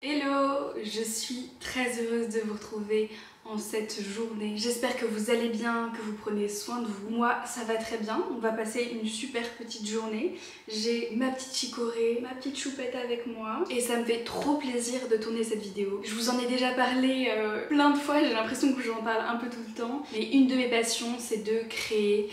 Hello, je suis très heureuse de vous retrouver en cette journée. J'espère que vous allez bien, que vous prenez soin de vous. Moi, ça va très bien. On va passer une super petite journée. J'ai ma petite chicorée, ma petite choupette avec moi et ça me fait trop plaisir de tourner cette vidéo. Je vous en ai déjà parlé plein de fois, j'ai l'impression que j'en parle un peu tout le temps. Mais une de mes passions, c'est de créer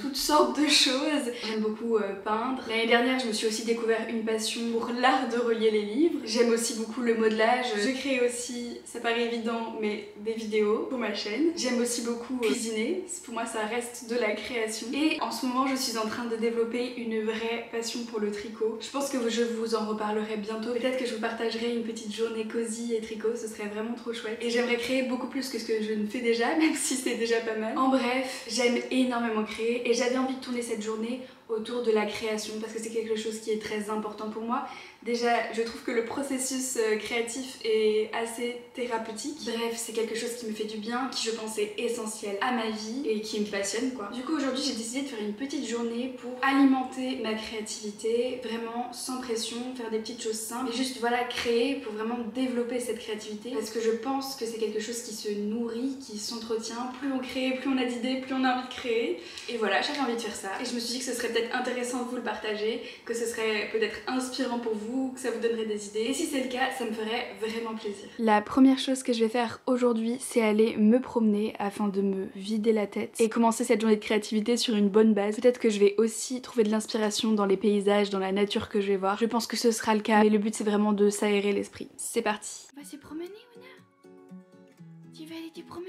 toutes sortes de choses. J'aime beaucoup peindre. L'année dernière, je me suis aussi découvert une passion pour l'art de relier les livres. J'aime aussi beaucoup le modelage. Je crée aussi, ça paraît évident, mais des vidéos pour ma chaîne. J'aime aussi beaucoup cuisiner. Pour moi, ça reste de la création. Et en ce moment, je suis en train de développer une vraie passion pour le tricot. Je pense que je vous en reparlerai bientôt. Peut-être que je vous partagerai une petite journée cosy et tricot. Ce serait vraiment trop chouette. Et j'aimerais créer beaucoup plus que ce que je ne fais déjà, même si c'est déjà pas mal. En bref, j'aime énormément créer et j'avais envie de tourner cette journée autour de la création parce que c'est quelque chose qui est très important pour moi. Déjà, je trouve que le processus créatif est assez thérapeutique. Bref, c'est quelque chose qui me fait du bien, qui je pense est essentiel à ma vie et qui me passionne quoi. Du coup, aujourd'hui, j'ai décidé de faire une petite journée pour alimenter ma créativité, vraiment sans pression, faire des petites choses simples et juste voilà, créer pour vraiment développer cette créativité parce que je pense que c'est quelque chose qui se nourrit, qui s'entretient. Plus on crée, plus on a d'idées, plus on a envie de créer. Et voilà, j'avais envie de faire ça. Et je me suis dit que ce serait peut-être intéressant de vous le partager, que ce serait peut-être inspirant pour vous, que ça vous donnerait des idées. Et si c'est le cas, ça me ferait vraiment plaisir. La première chose que je vais faire aujourd'hui, c'est aller me promener afin de me vider la tête et commencer cette journée de créativité sur une bonne base. Peut-être que je vais aussi trouver de l'inspiration dans les paysages, dans la nature que je vais voir. Je pense que ce sera le cas, mais le but c'est vraiment de s'aérer l'esprit. C'est parti. On va se promener, Ouna? Tu vas aller te promener?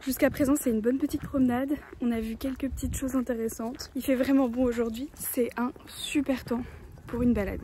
Jusqu'à présent, c'est une bonne petite promenade. On a vu quelques petites choses intéressantes. Il fait vraiment bon aujourd'hui. C'est un super temps pour une balade.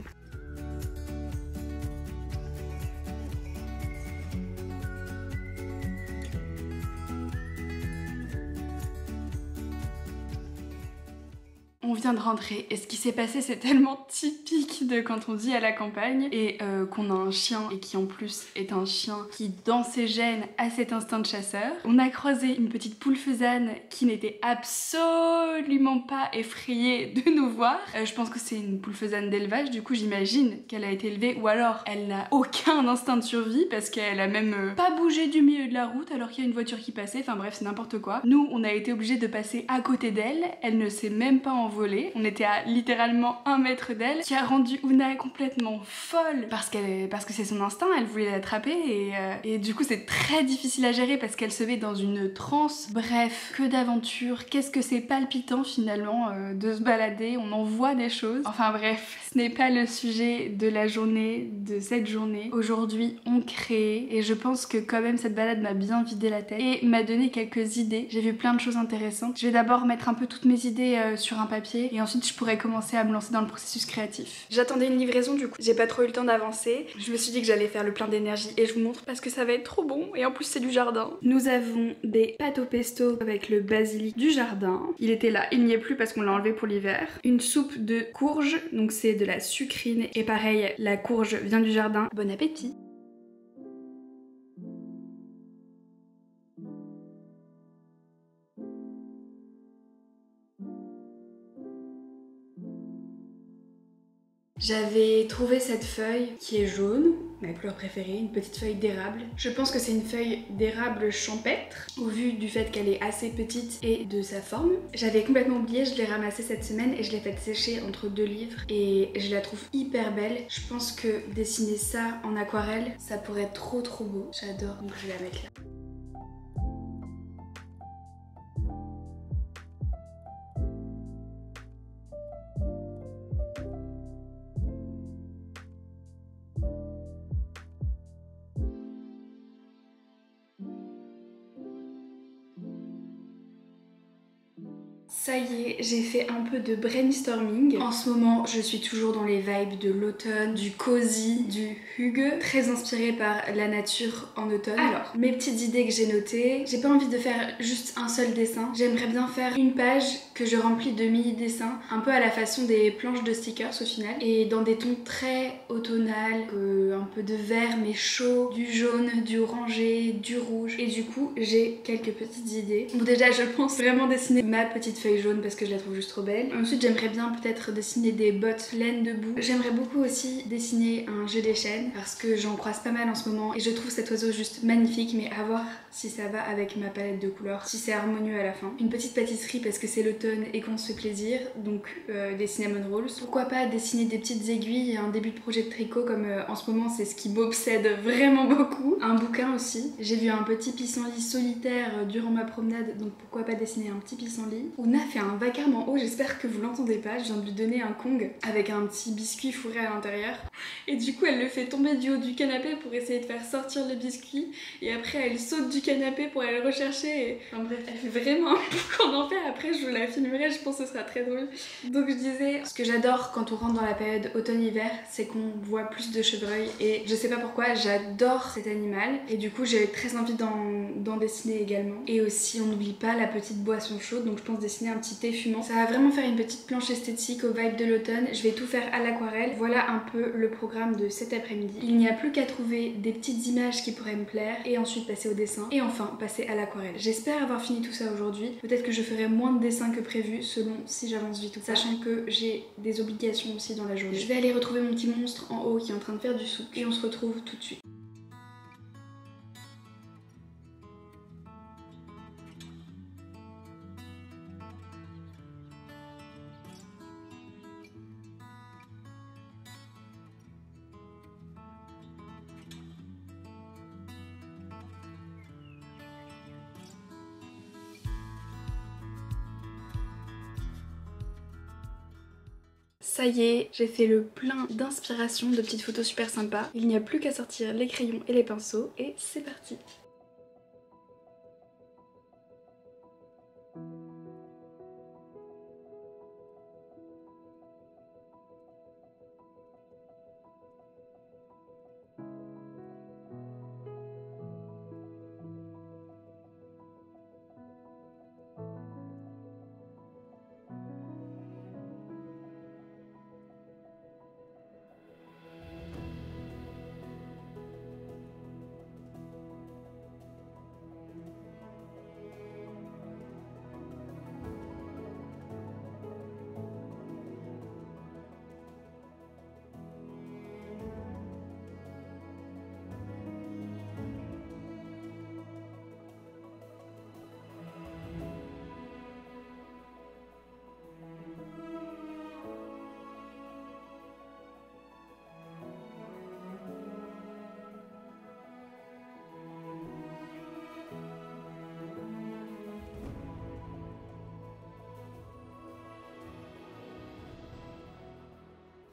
On vient de rentrer et ce qui s'est passé c'est tellement typique de quand on vit à la campagne et qu'on a un chien et qui en plus est un chien qui dans ses gènes a cet instinct de chasseur. On a croisé une petite poule faisane qui n'était absolument pas effrayée de nous voir. Je pense que c'est une poule faisane d'élevage, du coup j'imagine qu'elle a été élevée ou alors elle n'a aucun instinct de survie parce qu'elle a même pas bougé du milieu de la route alors qu'il y a une voiture qui passait, enfin bref c'est n'importe quoi. Nous on a été obligés de passer à côté d'elle, elle ne s'est même pas envolée. On était à littéralement 1 mètre d'elle, qui a rendu Ouna complètement folle parce que c'est son instinct, elle voulait l'attraper et du coup c'est très difficile à gérer parce qu'elle se met dans une transe. Bref, que d'aventure, qu'est-ce que c'est palpitant finalement de se balader, on en voit des choses. Enfin bref, ce n'est pas le sujet de la journée, de cette journée. Aujourd'hui on crée et je pense que quand même cette balade m'a bien vidé la tête et m'a donné quelques idées. J'ai vu plein de choses intéressantes. Je vais d'abord mettre un peu toutes mes idées sur un papier et ensuite je pourrais commencer à me lancer dans le processus créatif. J'attendais une livraison du coup, j'ai pas trop eu le temps d'avancer. Je me suis dit que j'allais faire le plein d'énergie et je vous montre parce que ça va être trop bon et en plus c'est du jardin. Nous avons des pâtes au pesto avec le basilic du jardin. Il était là, il n'y est plus parce qu'on l'a enlevé pour l'hiver. Une soupe de courge, donc c'est de la sucrine et pareil, la courge vient du jardin. Bon appétit! J'avais trouvé cette feuille qui est jaune, ma couleur préférée, une petite feuille d'érable. Je pense que c'est une feuille d'érable champêtre, au vu du fait qu'elle est assez petite et de sa forme. J'avais complètement oublié, je l'ai ramassée cette semaine et je l'ai faite sécher entre 2 livres et je la trouve hyper belle. Je pense que dessiner ça en aquarelle, ça pourrait être trop beau. J'adore, donc je vais la mettre là. Ça y est, j'ai fait un peu de brainstorming. En ce moment, je suis toujours dans les vibes de l'automne, du cosy, du hygge, très inspirée par la nature en automne. Alors, mes petites idées que j'ai notées, j'ai pas envie de faire juste un seul dessin. J'aimerais bien faire une page que je remplis de mini-dessins, un peu à la façon des planches de stickers au final, et dans des tons très automnal, un peu de vert mais chaud, du jaune, du orangé, du rouge. Et du coup, j'ai quelques petites idées. Bon, déjà, je pense vraiment dessiner ma petite feuille jaune parce que je la trouve juste trop belle. Ensuite, j'aimerais bien peut-être dessiner des bottes laine debout. J'aimerais beaucoup aussi dessiner un jeu des chaînes parce que j'en croise pas mal en ce moment et je trouve cet oiseau juste magnifique, mais à voir si ça va avec ma palette de couleurs, si c'est harmonieux à la fin. Une petite pâtisserie parce que c'est l'automne et qu'on se fait plaisir, donc des cinnamon rolls. Pourquoi pas dessiner des petites aiguilles et un début de projet de tricot comme en ce moment c'est ce qui m'obsède vraiment beaucoup. Un bouquin aussi. J'ai vu un petit pissenlit solitaire durant ma promenade, donc pourquoi pas dessiner un petit pissenlit. On a fait un vacarme en haut, j'espère que vous l'entendez pas, je viens de lui donner un Kong avec un petit biscuit fourré à l'intérieur. Et du coup elle le fait tomber du haut du canapé pour essayer de faire sortir le biscuit et après elle saute du canapé pour aller le rechercher et... Enfin bref, elle fait vraiment un boucan d'enfer. Après je vous la filmerai, je pense que ce sera très drôle. Donc je disais, ce que j'adore quand on rentre dans la période automne-hiver, c'est qu'on voit plus de chevreuils et je sais pas pourquoi, j'adore cet animal et du coup j'ai très envie d'en dessiner également. Et aussi on n'oublie pas la petite boisson chaude, donc je pense dessiner un petit thé fumant. Ça va vraiment faire une petite planche esthétique aux vibes de l'automne. Je vais tout faire à l'aquarelle. Voilà un peu le programme de cet après-midi. Il n'y a plus qu'à trouver des petites images qui pourraient me plaire et ensuite passer au dessin et enfin passer à l'aquarelle. J'espère avoir fini tout ça aujourd'hui. Peut-être que je ferai moins de dessins que prévu selon si j'avance vite ou pas, sachant que j'ai des obligations aussi dans la journée. Je vais aller retrouver mon petit monstre en haut qui est en train de faire du souk et on se retrouve tout de suite. Ça y est, j'ai fait le plein d'inspiration, de petites photos super sympas. Il n'y a plus qu'à sortir les crayons et les pinceaux et c'est parti.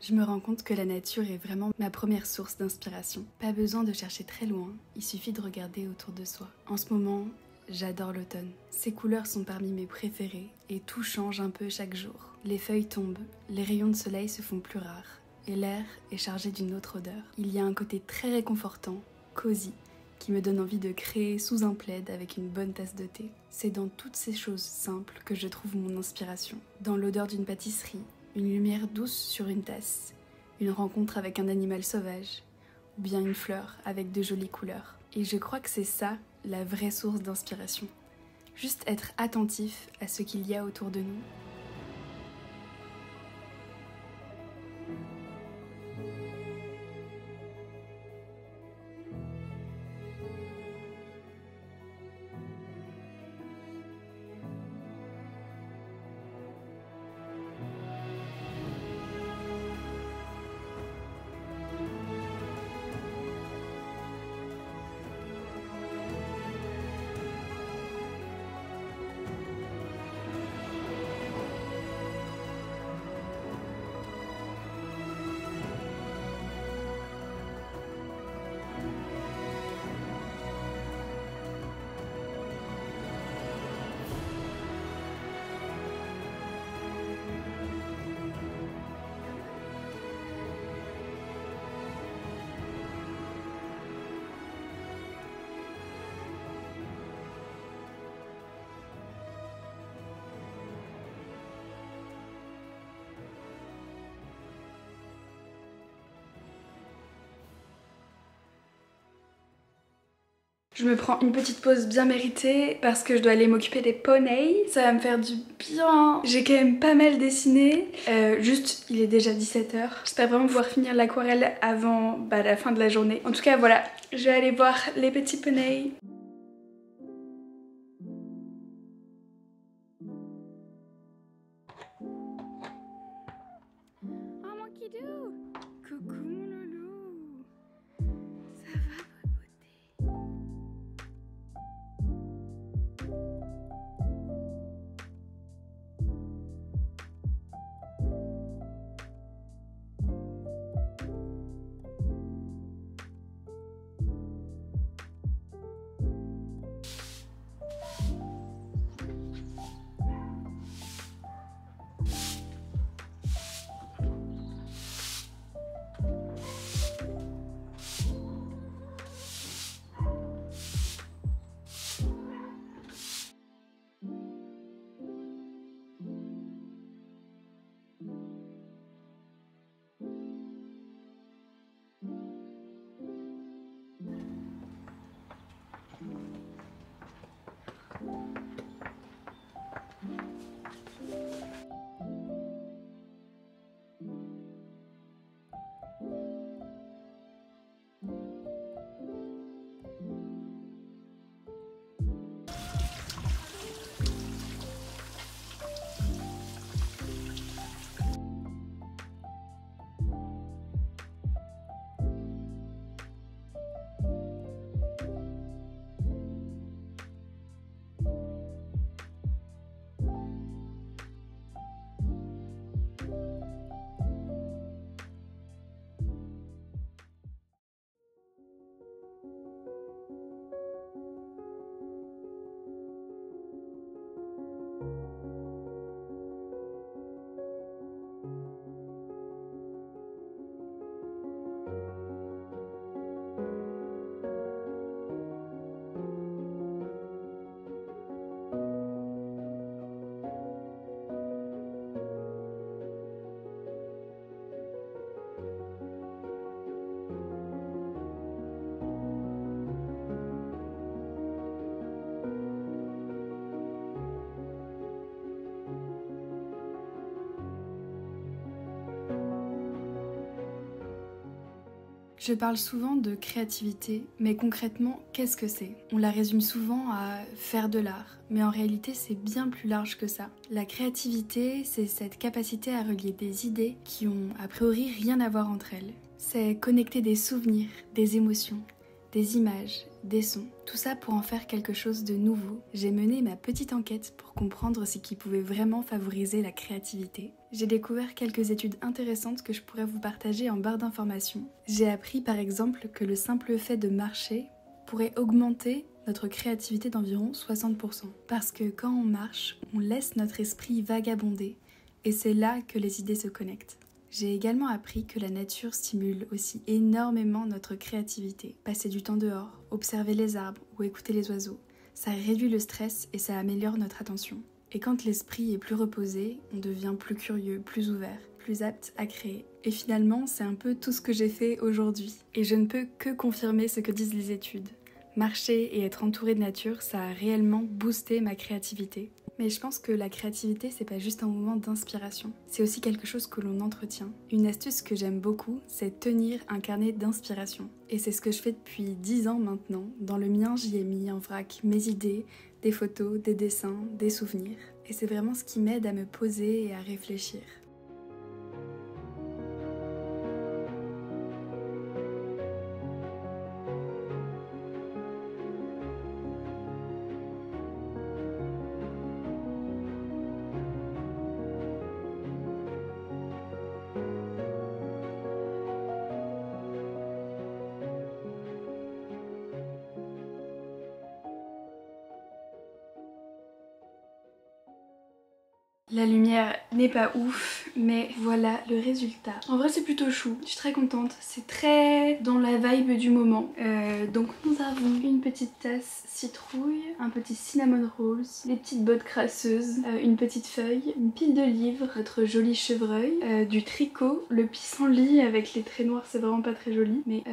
Je me rends compte que la nature est vraiment ma première source d'inspiration. Pas besoin de chercher très loin, il suffit de regarder autour de soi. En ce moment, j'adore l'automne. Ses couleurs sont parmi mes préférées et tout change un peu chaque jour. Les feuilles tombent, les rayons de soleil se font plus rares et l'air est chargé d'une autre odeur. Il y a un côté très réconfortant, cosy, qui me donne envie de créer sous un plaid avec une bonne tasse de thé. C'est dans toutes ces choses simples que je trouve mon inspiration. Dans l'odeur d'une pâtisserie, une lumière douce sur une tasse, une rencontre avec un animal sauvage, ou bien une fleur avec de jolies couleurs. Et je crois que c'est ça, la vraie source d'inspiration. Juste être attentif à ce qu'il y a autour de nous. Je me prends une petite pause bien méritée parce que je dois aller m'occuper des poneys. Ça va me faire du bien. J'ai quand même pas mal dessiné. Juste, il est déjà 17h. J'espère vraiment pouvoir finir l'aquarelle avant la fin de la journée. En tout cas, voilà, je vais aller voir les petits poneys. Oh mon kidou! Coucou mon loulou! Ça va, beauté? Je parle souvent de créativité, mais concrètement, qu'est-ce que c'est? On la résume souvent à faire de l'art, mais en réalité c'est bien plus large que ça. La créativité, c'est cette capacité à relier des idées qui ont a priori rien à voir entre elles. C'est connecter des souvenirs, des émotions, des images, des sons, tout ça pour en faire quelque chose de nouveau. J'ai mené ma petite enquête pour comprendre ce qui pouvait vraiment favoriser la créativité. J'ai découvert quelques études intéressantes que je pourrais vous partager en barre d'informations. J'ai appris par exemple que le simple fait de marcher pourrait augmenter notre créativité d'environ 60%. Parce que quand on marche, on laisse notre esprit vagabonder et c'est là que les idées se connectent. J'ai également appris que la nature stimule aussi énormément notre créativité. Passer du temps dehors, observer les arbres ou écouter les oiseaux, ça réduit le stress et ça améliore notre attention. Et quand l'esprit est plus reposé, on devient plus curieux, plus ouvert, plus apte à créer. Et finalement, c'est un peu tout ce que j'ai fait aujourd'hui. Et je ne peux que confirmer ce que disent les études. Marcher et être entouré de nature, ça a réellement boosté ma créativité. Mais je pense que la créativité, c'est pas juste un moment d'inspiration. C'est aussi quelque chose que l'on entretient. Une astuce que j'aime beaucoup, c'est tenir un carnet d'inspiration. Et c'est ce que je fais depuis 10 ans maintenant. Dans le mien, j'y ai mis en vrac mes idées, des photos, des dessins, des souvenirs. Et c'est vraiment ce qui m'aide à me poser et à réfléchir. La lumière n'est pas ouf, mais voilà le résultat. En vrai c'est plutôt chou, je suis très contente, c'est très dans la vibe du moment. Donc nous avons une petite tasse citrouille, un petit cinnamon rolls, les petites bottes crasseuses, une petite feuille, une pile de livres, notre joli chevreuil, du tricot, le pissenlit avec les traits noirs, c'est vraiment pas très joli, mais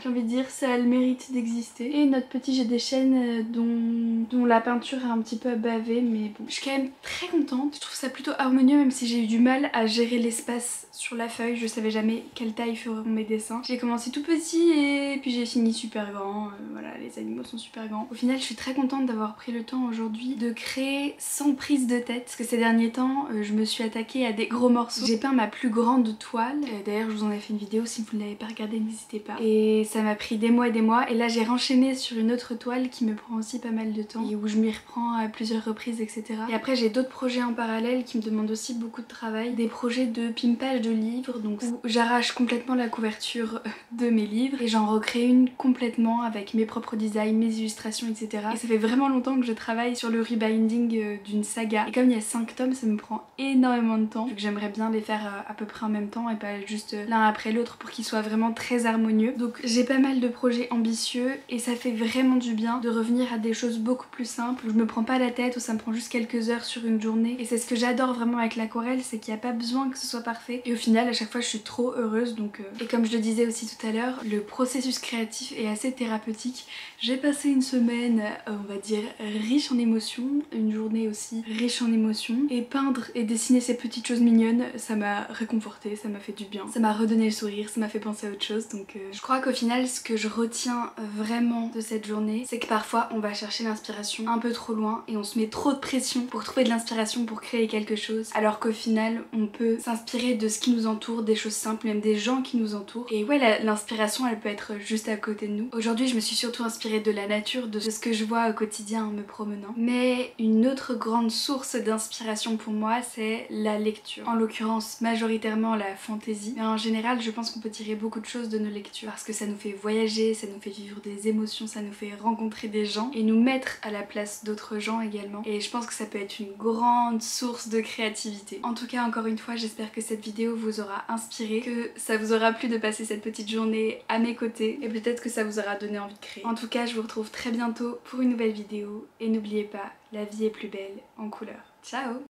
j'ai envie de dire ça a le mérite d'exister. Et notre petit jet des chaînes dont la peinture est un petit peu bavée, mais bon, je suis quand même très contente. Je trouve ça plutôt harmonieux, même si j'ai eu du mal à gérer l'espace sur la feuille, je savais jamais quelle taille feront mes dessins. J'ai commencé tout petit et puis j'ai fini super grand, voilà, les animaux sont super grands. Au final je suis très contente d'avoir pris le temps aujourd'hui de créer sans prise de tête, parce que ces derniers temps je me suis attaquée à des gros morceaux. J'ai peint ma plus grande toile, d'ailleurs je vous en ai fait une vidéo, si vous ne l'avez pas regardée n'hésitez pas. Et ça m'a pris des mois et là j'ai renchaîné sur une autre toile qui me prend aussi pas mal de temps et où je m'y reprends à plusieurs reprises, etc. Et après j'ai d'autres projets en parallèle qui me demandent aussi beaucoup de travail, des projets de pimpage de livres, donc où j'arrache complètement la couverture de mes livres et j'en recrée une complètement avec mes propres designs, mes illustrations, etc. Et ça fait vraiment longtemps que je travaille sur le rebinding d'une saga, et comme il y a 5 tomes ça me prend énormément de temps, donc j'aimerais bien les faire à peu près en même temps et pas juste l'un après l'autre pour qu'ils soient vraiment très harmonieux. Donc j'ai pas mal de projets ambitieux et ça fait vraiment du bien de revenir à des choses beaucoup plus simples, où je me prends pas la tête, où ça me prend juste quelques heures sur une journée. Et c'est ce que j'adore vraiment avec l'aquarelle, c'est qu'il n'y a pas besoin que ce soit parfait. Et au final à chaque fois je suis trop heureuse, donc et comme je le disais aussi tout à l'heure, le processus créatif est assez thérapeutique. J'ai passé une semaine, on va dire, riche en émotions, une journée aussi riche en émotions, et peindre et dessiner ces petites choses mignonnes, ça m'a réconfortée, ça m'a fait du bien, ça m'a redonné le sourire, ça m'a fait penser à autre chose. Donc je crois qu'au final ce que je retiens vraiment de cette journée, c'est que parfois on va chercher l'inspiration un peu trop loin et on se met trop de pression pour trouver de l'inspiration pour créer quelque chose, alors qu'au final on peut s'inspirer de ce qui nous entoure, des choses simples, même des gens qui nous entourent. Et ouais, l'inspiration elle peut être juste à côté de nous. Aujourd'hui je me suis surtout inspirée de la nature, de ce que je vois au quotidien en me promenant. Mais une autre grande source d'inspiration pour moi c'est la lecture. En l'occurrence majoritairement la fantaisie. Mais en général je pense qu'on peut tirer beaucoup de choses de nos lectures parce que ça nous fait voyager, ça nous fait vivre des émotions, ça nous fait rencontrer des gens et nous mettre à la place d'autres gens également. Et je pense que ça peut être une grande source de créativité. En tout cas encore une fois j'espère que cette vidéo vous aura inspiré, que ça vous aura plu de passer cette petite journée à mes côtés et peut-être que ça vous aura donné envie de créer. En tout cas je vous retrouve très bientôt pour une nouvelle vidéo et n'oubliez pas, la vie est plus belle en couleur. Ciao!